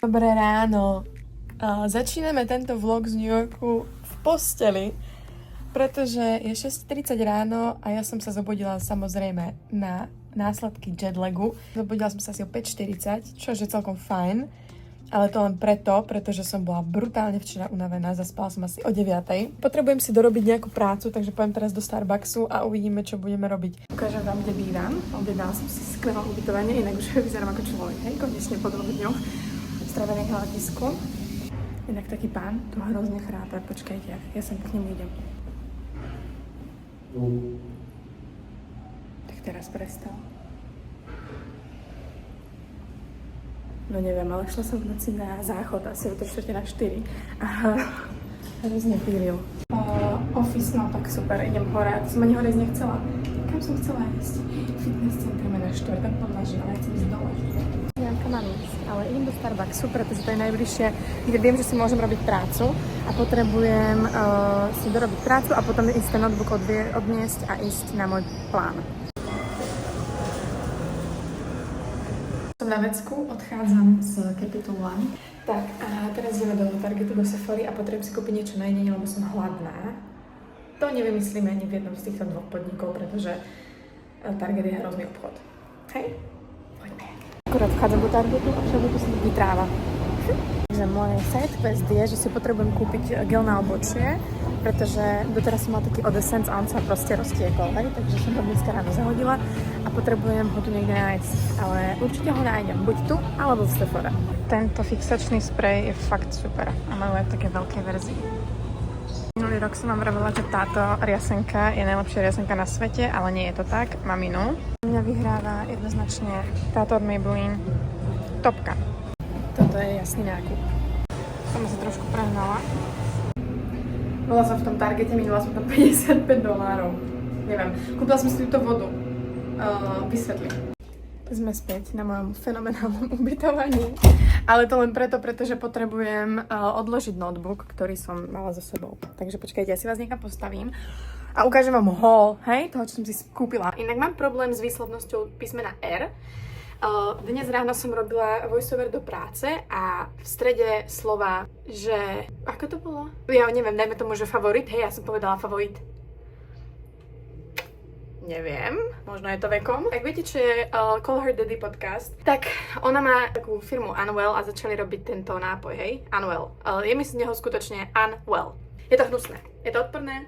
Dobré ráno. Začíname tento vlog z New Yorku v posteli, pretože je 6:30 ráno a ja som sa zobudila samozrejme na následky jetlagu. Zobudila som sa asi o 5:40, čo je celkom fajn, ale to len pretože som bola brutálne včera unavená, zaspala som asi o 9:00. Potrebujem si dorobiť nejakú prácu, takže pojem teraz do Starbucksu a uvidíme, čo budeme robiť. Ukážem vám, kde bývam. Objednala som si skvelé ubytovanie, inak už vyzerám ako človek, hej, konečne po 2 dňoch stravených na letisku. Inak taký pán tu hrozne chrápe, počkajte, ja sem k nemu idem. Tak teraz prestal. No neviem, ale šla som v noci na záchod, asi o 3:45 a hrozne pílil. Office, no tak super, idem hore, a to som ani hore ísť nechcela. Kam som chcela ísť? Fitness center na štvrtok podlaží, ale ja chcem ísť dole. Neviem, kam mám ísť, ale idem do Starbucksu, pretože to je najbližšie, kde viem, že si môžem robiť prácu a potrebujem si dorobiť prácu a potom ísť ten notebook odniesť a ísť na môj plán. Som na vecku, odchádzam z Capital One. Tak a teraz ideme do Targetu, do Sephory a potrebujem si kúpiť niečo na jedenie, lebo som hladná. To nevymyslíme ani v jednom z týchto dvoch podnikov, pretože Target je hrozný obchod. Hej? Poďme. Akurát vchádzam do Targetu a však tu si vytráva. Takže môj side quest je, že si potrebujem kúpiť gel na obočie, pretože doteraz som mal taký Odessence a on sa proste roztiekol, hej? Takže som to dneska ráno zahodila a potrebujem ho tu niekde nájsť, ale určite ho nájdem, buď tu, alebo v Sephora. Tento fixačný sprej je fakt super a majú aj také veľké verzii. Minulý rok som vám vravila, že táto riasenka je najlepšia riasenka na svete, ale nie je to tak, mám inú. Mňa vyhráva jednoznačne táto od Maybelline topka. Toto je jasný nákup. Som sa trošku prehnala. Bola som v tom Targete, minula som tam $55. Neviem, kúpila som si túto vodu. Vysvetlím. Sme späť na mojom fenomenálnom ubytovaní. Ale to len pretože potrebujem odložiť notebook, ktorý som mala so sebou. Takže počkajte, ja si vás niekam postavím a ukážem vám haul, hej, toho, čo som si kúpila. Inak mám problém s výslovnosťou písmena R. Dnes ráno som robila voiceover do práce a v strede slova, že... Ako to bolo? Ja neviem, dajme tomu, že favorit, hej, ja som povedala favorit. Neviem, možno je to vekom. Ak viete, čo je Call Her Daddy podcast, tak ona má takú firmu Unwell a začali robiť tento nápoj, hej? Unwell. Je mi z neho skutočne Unwell. Je to hnusné, je to odporné.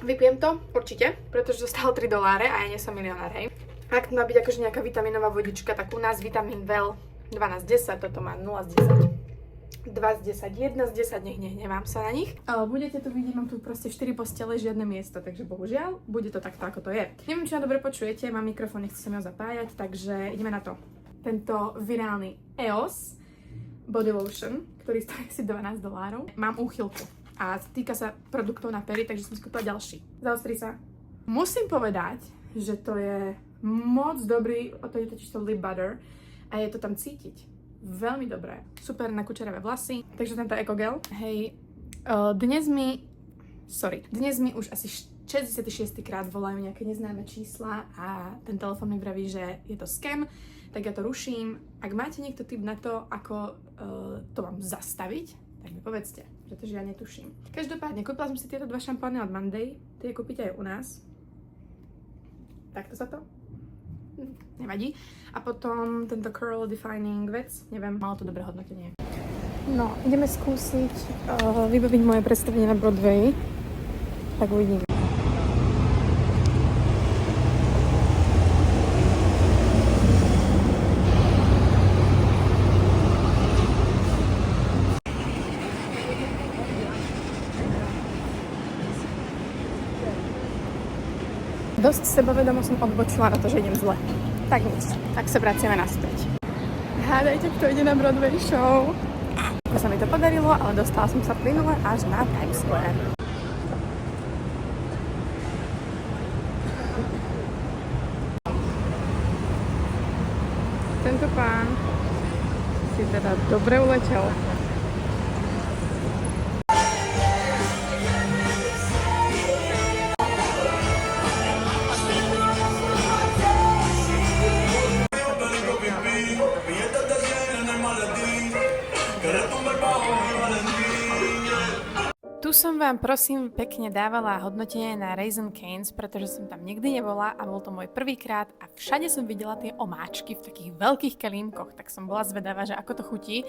Vypijem to, určite, pretože to stálo $3 a ja nie som milionár, hej? Ak to má byť akože nejaká vitaminová vodička, tak u nás vitamín Well 12/10, toto má 0/10. 2/10, 1/10, nehnevám sa na nich. Budete tu vidieť, mám tu proste 4 postele, žiadne miesto, takže bohužiaľ, bude to takto, ako to je. Neviem, či ma dobre počujete, mám mikrofón, nechcem sa mi ho zapájať, takže ideme na to. Tento virálny EOS Body Lotion, ktorý stojí asi $12. Mám úchylku a týka sa produktov na pery, takže som si kúpila ďalší. Zaostri sa. Musím povedať, že to je moc dobrý, to je totiž to lip butter a je to tam cítiť. Veľmi dobré. Super na kučeravé vlasy. Takže tento EcoGel. Hej, dnes mi už asi 66. krát volajú nejaké neznáme čísla a ten telefón mi vraví, že je to scam, tak ja to ruším. Ak máte niekto tip na to, ako to mám zastaviť, tak mi povedzte, pretože ja netuším. Každopádne, kúpila som si tieto 2 šampóny od Monday, tie kúpite aj u nás. Takto sa to? Nevadí. A potom tento curl defining vec, neviem, malo to dobré hodnotenie. No, ideme skúsiť vybaviť moje predstavenie na Broadway. Tak uvidíme. Dosť sebavedomo som odbočila na to, že idem zle. Tak nič, tak sa vraciame naspäť. Hádajte, kto ide na Broadway show. Ako sa mi to podarilo, ale dostala som sa plynule až na Times Square. Tento pán si teda dobre uletel. Tu som vám prosím pekne dávala hodnotenie na Raising Cane's, pretože som tam nikdy nebola a bol to môj prvýkrát a všade som videla tie omáčky v takých veľkých kelímkoch, tak som bola zvedavá, že ako to chutí.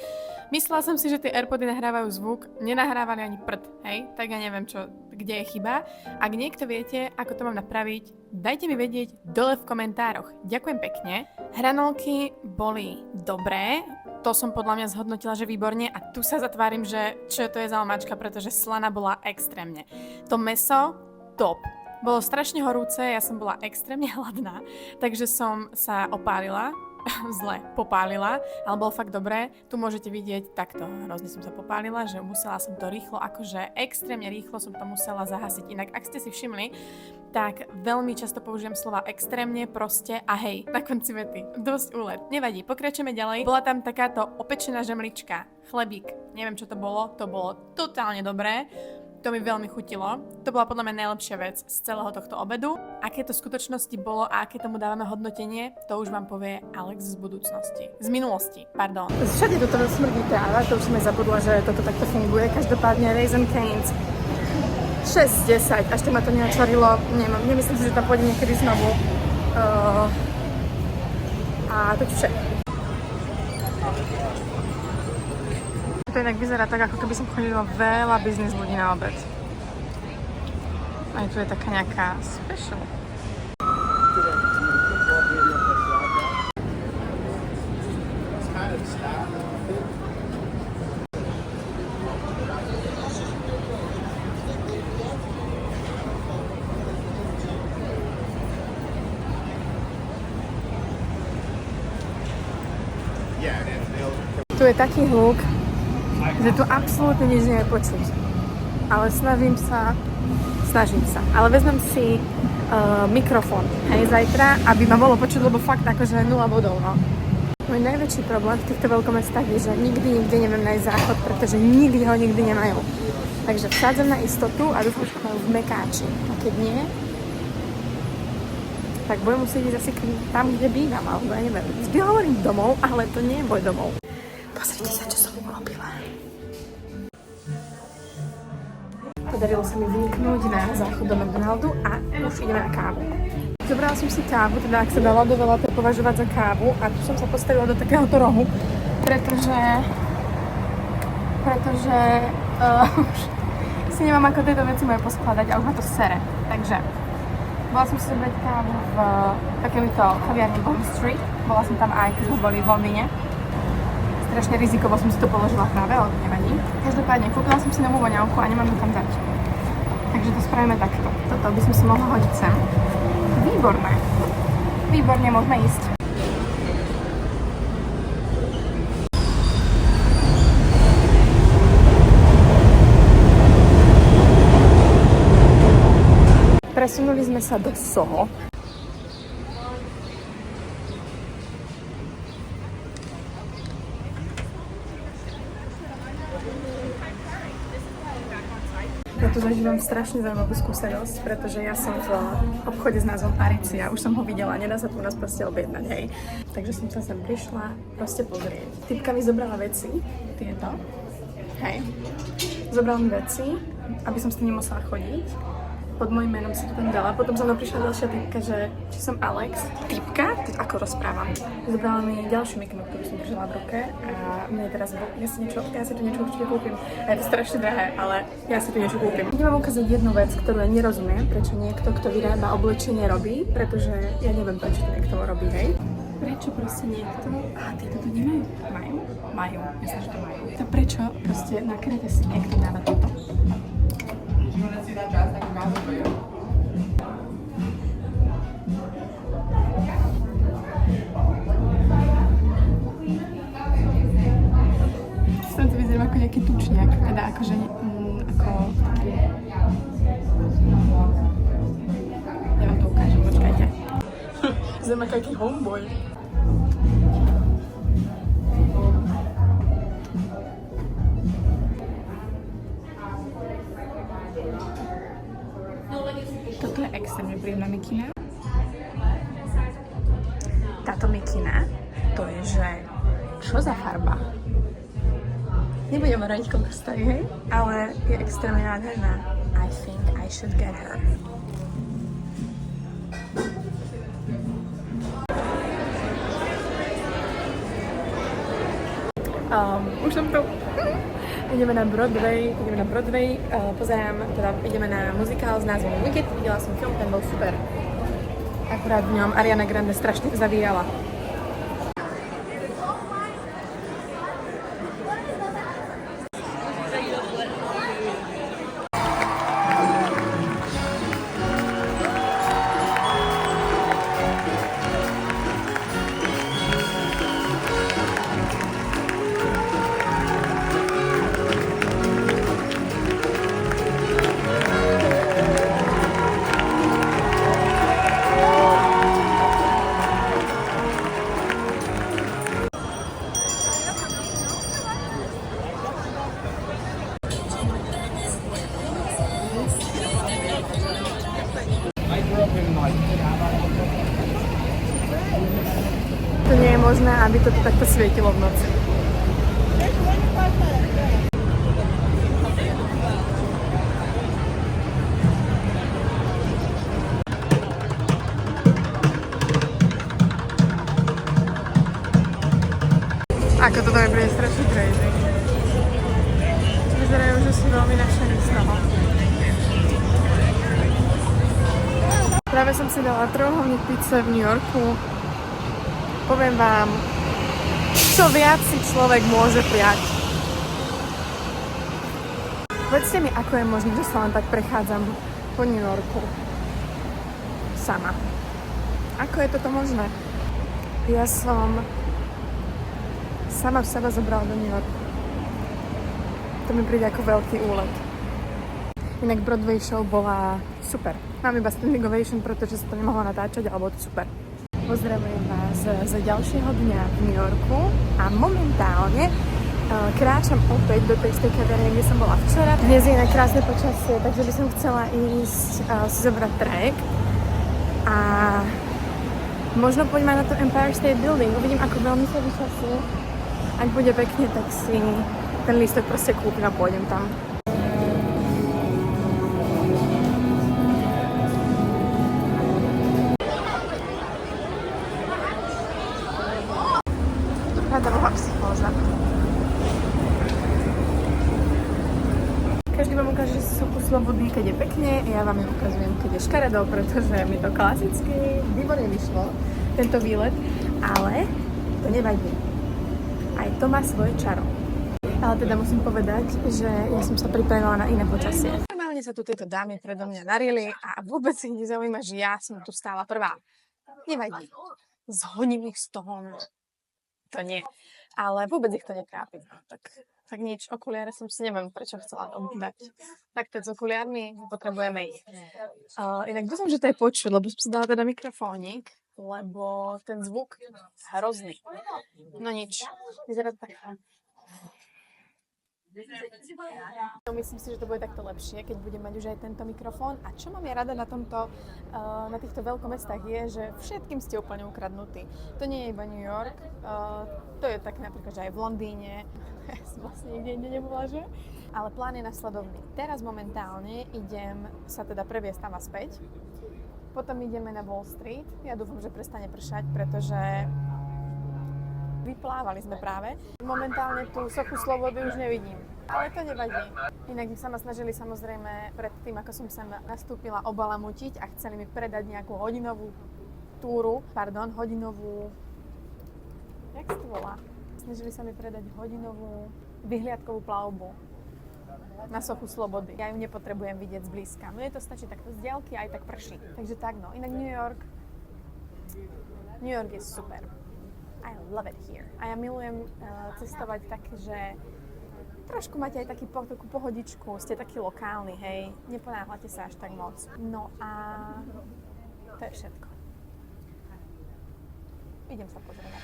Myslela som si, že tie Airpody nahrávajú zvuk, nenahrávali ani prd, hej, tak ja neviem kde je chyba. Ak niekto viete, ako to mám napraviť, dajte mi vedieť dole v komentároch. Ďakujem pekne. Hranolky boli dobré, to som podľa mňa zhodnotila, že výborne a tu sa zatvárim, že čo to je za omáčka, pretože slana bola extrémne. To mäso, top. Bolo strašne horúce, ja som bola extrémne hladná, takže som sa opálila, zle popálila, ale bolo fakt dobré. Tu môžete vidieť takto, hrozne som sa popálila, že musela som to rýchlo, akože extrémne rýchlo som to musela zahasiť. Inak ak ste si všimli, tak veľmi často použijem slova extrémne, proste a hej, na konci vety. Dosť úlet. Nevadí, pokračujeme ďalej. Bola tam takáto opečená žemlička, chlebík, neviem čo to bolo totálne dobré. To mi veľmi chutilo. To bola podľa mňa najlepšia vec z celého tohto obedu. Aké to v skutočnosti bolo a aké tomu dávame hodnotenie, to už vám povie Alex z budúcnosti. Z minulosti, pardon. Všade toto smrdí tráva, to už som aj zabudla, že toto takto funguje. Každopádne Raising Cane's 6-10, až to ma to neočarilo. Nemyslím si, že tam pôjde niekedy znovu. A to je všetko. To inak vyzerá tak, ako keby som chodila veľa biznis ľudí na obed. Aj tu je taká nejaká special. Tu je taký hluk, že tu absolútne nič nie je počuť. Ale snažím sa. Ale vezmem si mikrofón, hej, zajtra, aby ma bolo počuť, lebo fakt akože 0 bodov, no. Môj najväčší problém v týchto veľkomestách je, že nikdy neviem nájsť záchod, pretože nikdy ho nemajú. Takže vsádzam na istotu a dúfam, že majú v Mekáči. A keď nie, tak budem musieť ísť asi tam, kde bývam, alebo ja neviem. Vždy hovorím domov, ale to nie je môj domov. Pozrite sa, čo som urobila. Podarilo sa mi vyniknúť na záchod do McDonaldu a už ideme na kávu. Zobrala som si kávu, teda ak sa dala do veľa to považovať za kávu a tu som sa postavila do takéhoto rohu, pretože si nemám ako tieto veci moje poskladať a už ma to sere. Takže bola som si zobrať kávu v takémito kaviarni Bond Street. Bola som tam aj, keď sme boli v Londýne. Strašne rizikovo som si to položila práve, ale nevadí. Každopádne, kúpila som si novú voňavku a nemám ju kam dať. Takže to spravíme takto. Toto by som si mohla hodiť sem. Výborné. Výborne, môžeme ísť. Presunuli sme sa do Soho. Ja tu zažívam strašne zaujímavú skúsenosť, pretože ja som v obchode s názvom Aricia, už som ho videla, nedá sa tu u nás proste objednať, hej. Takže som sa sem prišla proste pozrieť. Typka mi zobrala veci, tieto, hej. Zobrala mi veci, aby som s tým nemusela chodiť. Pod mojím menom si to tam dala, potom za mnou prišla ďalšia typka, že či som Alex. Typka? Ako rozprávam. Zobrala mi ďalšiu mikinu, ktorú som držala v ruke a mne teraz ja si tu niečo určite kúpim. A je to strašne drahé, ale ja si tu niečo kúpim. Idem vám ukázať jednu vec, ktorú ja nerozumiem, prečo niekto, kto vyrába oblečenie, robí, pretože ja neviem, prečo to niekto robí, hej. Prečo proste niekto... Tieto to nemajú? Majú. Myslím, že to majú. To prečo proste na krete si niekto dáva toto? Som to vyzerám ako nejaký tučniak, teda akože ako taký... Ja vám to ukážem, počkajte. Vyzerám ako aký homeboy. Toto je extrémne príjemná mikina. Táto mikina, to je, že čo za farba? Nebudeme radiť koľko stojí, hej? Ale je extrémne nádherná. I think I should get her. Už som tu. Ideme na Broadway, ideme na muzikál s názvom Wicked. Videla som film, ten bol super. Akurát v ňom Ariana Grande strašne zavíjala. To nie je možné, aby to takto svietilo v noci. Ako toto mi bude strašne crazy. Vyzerajú, že sú veľmi nadšení z toho. Práve som si dala trojuholník pizze v New Yorku. Poviem vám, čo viac si človek môže prijať. Povedzte mi, ako je možné, že sa len tak prechádzam po New Yorku. Sama. Ako je toto možné? Ja som sama seba zobrala do New Yorku. To mi príde ako veľký úlet. Inak Broadway show bola super. Mám iba standing ovation, pretože sa to nemohla natáčať, ale bolo to super. Pozdravujem vás z ďalšieho dňa v New Yorku a momentálne kráčam opäť do tej istej kaviarne, kde som bola včera. Dnes je inak krásne počasie, takže by som chcela ísť si zobrať trajekt a možno poďme na to Empire State Building. Uvidím, ako veľmi sa vyčasí. Ak bude pekne, tak si ten lístok proste kúpim a pôjdem tam. Radová psychóza. Každý vám ukáže sochu slobody, keď je pekne, a ja vám ju ukazujem, keď je škaredo, pretože mi to klasicky výborne vyšlo, tento výlet, ale to nevadí. Aj to má svoje čaro. Ale teda musím povedať, že ja som sa pripravila na iné počasie. Normálne sa tu tieto dámy predo mňa narili a vôbec ich nezaujíma, že ja som tu stála prvá. Nevadí. Zhodím ich z toho. To nie. Ale vôbec ich to netrápi. Tak nič, okuliare som si neviem, prečo chcela tomu dať. Tak teď s okuliármi potrebujeme ich. Inak dúfam, že to je počuť, lebo som si dala teda mikrofónik, lebo ten zvuk je hrozný. No nič, vyzerá to tak. Myslím si, že to bude takto lepšie, keď budem mať už aj tento mikrofón. A čo mám ja rada na týchto veľkomestách je, že všetkým ste úplne ukradnutí. To nie je iba New York, to je tak napríklad, že aj v Londýne. Ja som vlastne nikde inde nebola, že? Ale plán je nasledovný. Teraz momentálne idem sa teda previesť tam a späť. Potom ideme na Wall Street. Ja dúfam, že prestane pršať, pretože vyplávali sme práve. Momentálne tú sochu slobody už nevidím, ale to nevadí. Inak sa ma snažili samozrejme pred tým, ako som sem nastúpila, obalamutiť a chceli mi predať nejakú hodinovú jak sa to volá? Snažili sa mi predať hodinovú vyhliadkovú plavbu na sochu slobody. Ja ju nepotrebujem vidieť zblízka. Mne to stačí takto z diaľky, aj tak prší. Takže tak no. Inak New York je super. I love it here. A ja milujem cestovať tak, že trošku máte aj takú pohodičku, ste takí lokálni, hej, neponáhľate sa až tak moc. No a to je všetko. Idem sa pozrieť.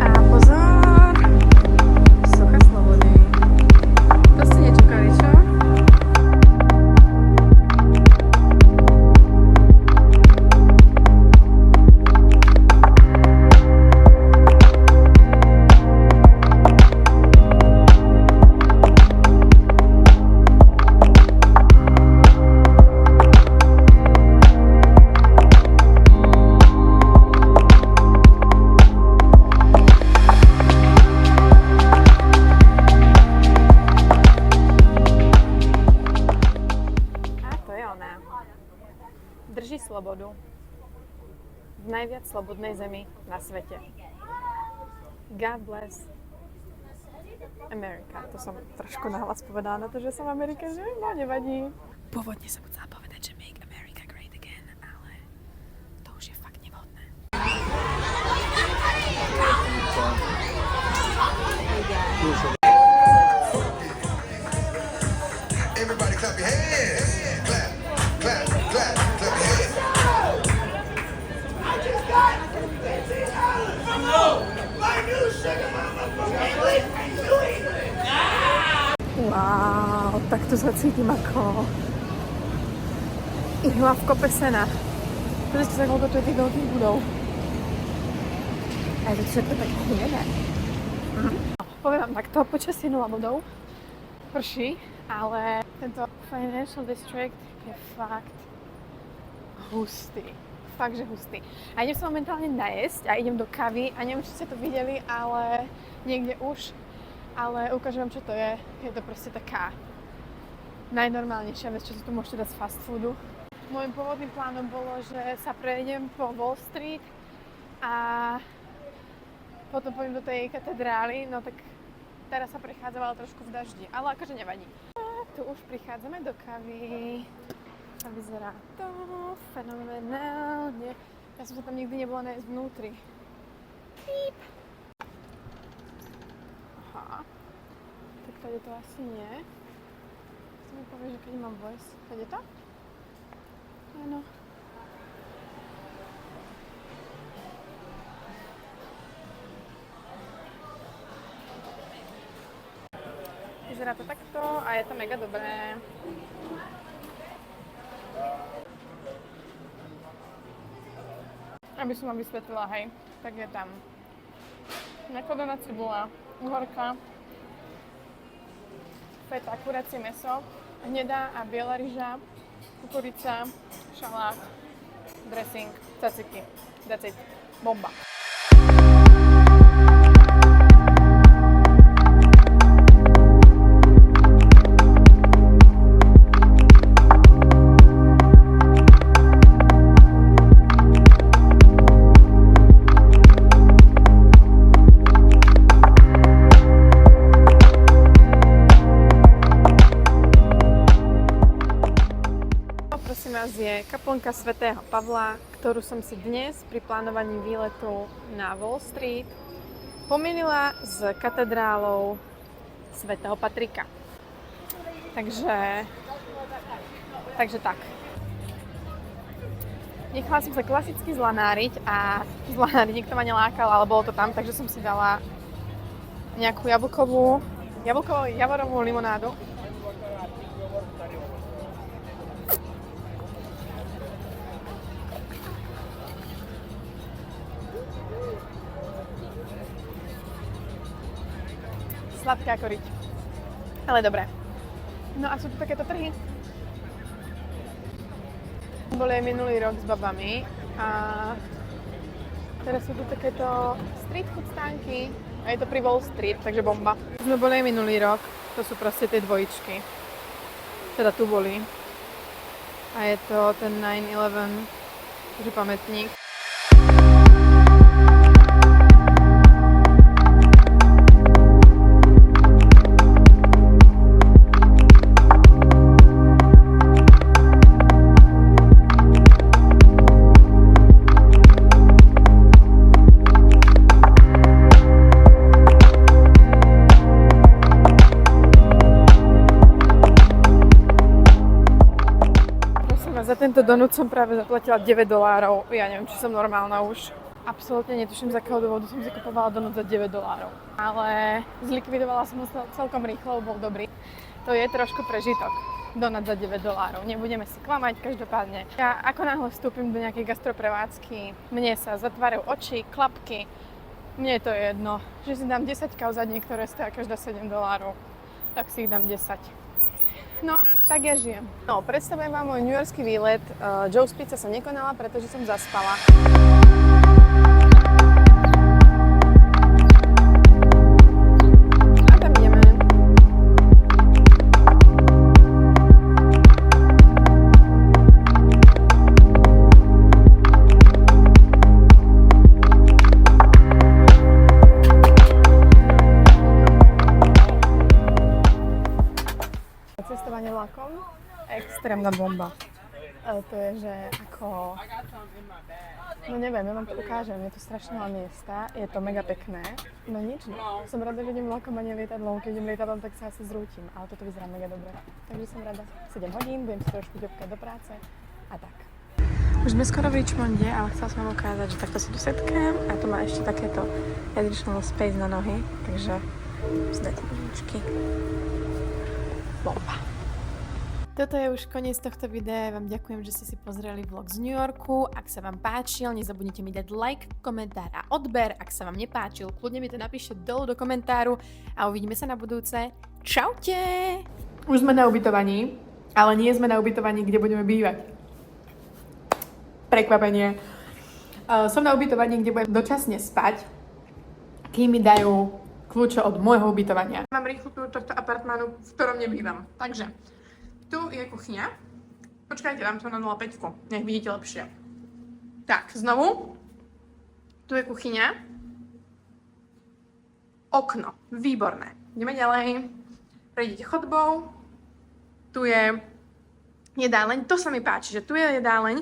A pozor! Socha slobody. To ste nečakali, čo? najviac slobodnej zemi na svete. God bless America. To som trošku nahlas povedala na to, že som Amerika, že? No, nevadí. Pôvodne som chcela povedať, že make America great again, ale to už je fakt nevhodné. Everybody clap your hands. Clap, clap, clap, clap your hands. I just got my new sugar mama from England. Wow, takto sa cítim ako ihla v kope sena. Pozrite sa, koľko to je tých veľkých budov. A je to všetko také hnedé. Poviem vám takto, počasie 0 bodov. Prší, ale tento Financial District je fakt hustý. Fakt, že hustý. A idem sa momentálne najesť a idem do kavy a neviem, či ste to videli, ale niekde už. Ale ukážem vám, čo to je. Je to proste taká najnormálnejšia vec, čo si tu môžete dať z fast foodu. Môjim pôvodným plánom bolo, že sa prejdem po Wall Street a potom pôjdem do tej katedrály, no tak teraz sa prechádzala trošku v daždi, ale akože nevadí. A tu už prichádzame do kavy. A vyzerá to fenomenálne. Ja som sa tam nikdy nebola nájsť vnútri. Píp. Aha. Tak tady to asi nie. Chcem mi povedať, že keď mám voice. Tady to? Áno. Vyzerá to takto a je to mega dobré. Aby som vám vysvetlila, hej, tak je tam nakladaná cibula, uhorka, feta, kuracie mäso, hnedá a biela ryža, kukurica, šalát, dressing, tzatziki. That's it. Bomba. Je kaplnka svätého Pavla, ktorú som si dnes pri plánovaní výletu na Wall Street pomýlila s katedrálou svätého Patrika. Takže tak. Nechala som sa klasicky zlanáriť a nikto ma nelákal, ale bolo to tam, takže som si dala nejakú javorovú limonádu. Sladké ako riť. Ale dobré. No a sú tu takéto trhy. Boli aj minulý rok s babami a teraz sú tu takéto street food stánky a je to pri Wall Street, takže bomba. Sme boli aj minulý rok, to sú proste tie dvojičky. Teda tu boli. A je to ten 9/11, takže pamätník. Za tento donut som práve zaplatila $9. Ja neviem, či som normálna už. Absolútne netuším, z akého dôvodu som si kupovala donut za $9. Ale zlikvidovala som ho celkom rýchlo, bol dobrý. To je trošku prežitok. Donut za $9. Nebudeme si klamať, každopádne. Ja ako náhle vstúpim do nejakej gastroprevádzky, mne sa zatvárajú oči, klapky. Mne je to jedno, že si dám 10 kauzadní, ktoré stoja každá $7. Tak si ich dám 10. No, tak ja žijem. No, predstavujem vám môj newyorský výlet. Joe's Pizza sa nekonala, pretože som zaspala. A tam ideme. extrémna bomba. To je, že ako... No neviem, ja vám to ukážem, je to strašné miesta, je to mega pekné. No nič, no. Som rada, že idem vlakom a nie lietadlom, keď idem lietadlom, tak sa asi zrútim, ale toto vyzerá mega dobre. Takže som rada. 7 hodín, budem si trošku ďobkať do práce a tak. Už sme skoro v Richmonde, ale chcela som vám ukázať, že takto si tu setkám a tu má ešte takéto additional space na nohy, takže si dáte nožičky. Bomba. Toto je už koniec tohto videa, ja vám ďakujem, že ste si pozreli vlog z New Yorku. Ak sa vám páčil, nezabudnite mi dať like, komentár a odber. Ak sa vám nepáčil, kľudne mi to napíšte dolu do komentáru a uvidíme sa na budúce. Čaute! Už sme na ubytovaní, ale nie sme na ubytovaní, kde budeme bývať. Prekvapenie. Som na ubytovaní, kde budem dočasne spať, kým mi dajú kľúče od môjho ubytovania. Mám rýchlu túr tohto apartmánu, v ktorom nebývam. Takže tu je kuchyňa. Počkajte, dám to na 0,5, nech vidíte lepšie. Tak, znovu. Tu je kuchyňa. Okno. Výborné. Ideme ďalej. Prejdete chodbou. Tu je jedáleň. To sa mi páči, že tu je jedáleň.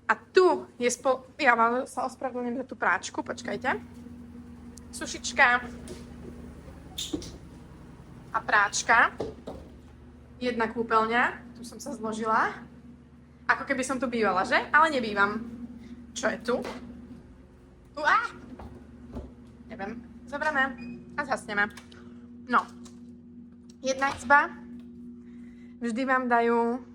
A tu je ja vám sa ospravedlňujem za tú práčku. Počkajte. Sušička. A práčka. Jedna kúpeľňa, tu som sa zložila. Ako keby som tu bývala, že? Ale nebývam. Čo je tu? Neviem. Zoberieme a zhasneme. No. Jedna izba. Vždy vám dajú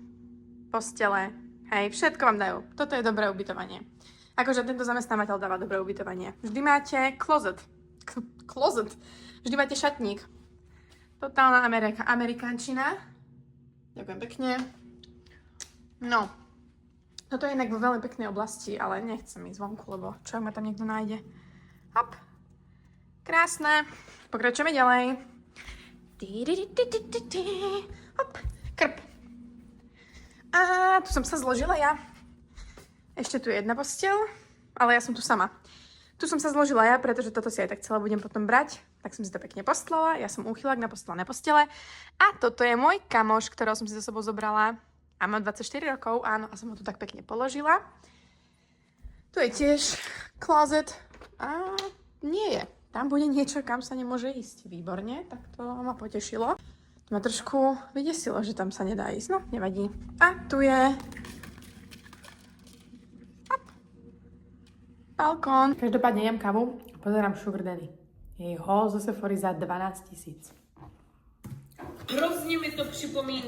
postele. Hej, všetko vám dajú. Toto je dobré ubytovanie. Akože tento zamestnávateľ dáva dobré ubytovanie. Vždy máte closet. Vždy máte šatník. Totálna amerikánčina. Ďakujem pekne. No. Toto je inak vo veľmi peknej oblasti, ale nechcem ísť vonku, lebo čo ak ma tam niekto nájde. Hop. Krásne. Pokračujeme ďalej. Hop. Krp. A tu som sa zložila ja. Ešte tu je jedna posteľ, ale ja som tu sama. Tu som sa zložila ja, pretože toto si aj tak celé budem potom brať. Tak som si to pekne postlala, ja som úchylák na postelené postele. A toto je môj kamoš, ktorého som si so sebou zobrala. A má 24 rokov, áno, a som ho tu tak pekne položila. Tu je tiež closet. A nie je. Tam bude niečo, kam sa nemôže ísť. Výborne, tak to ma potešilo. To ma trošku vydesilo, že tam sa nedá ísť, no nevadí. A tu je balkón. Každopádne jem kávu a pozerám Sugar Daddy. Jej haul zo Sephory za 12 000. Hrozně mi to připomíná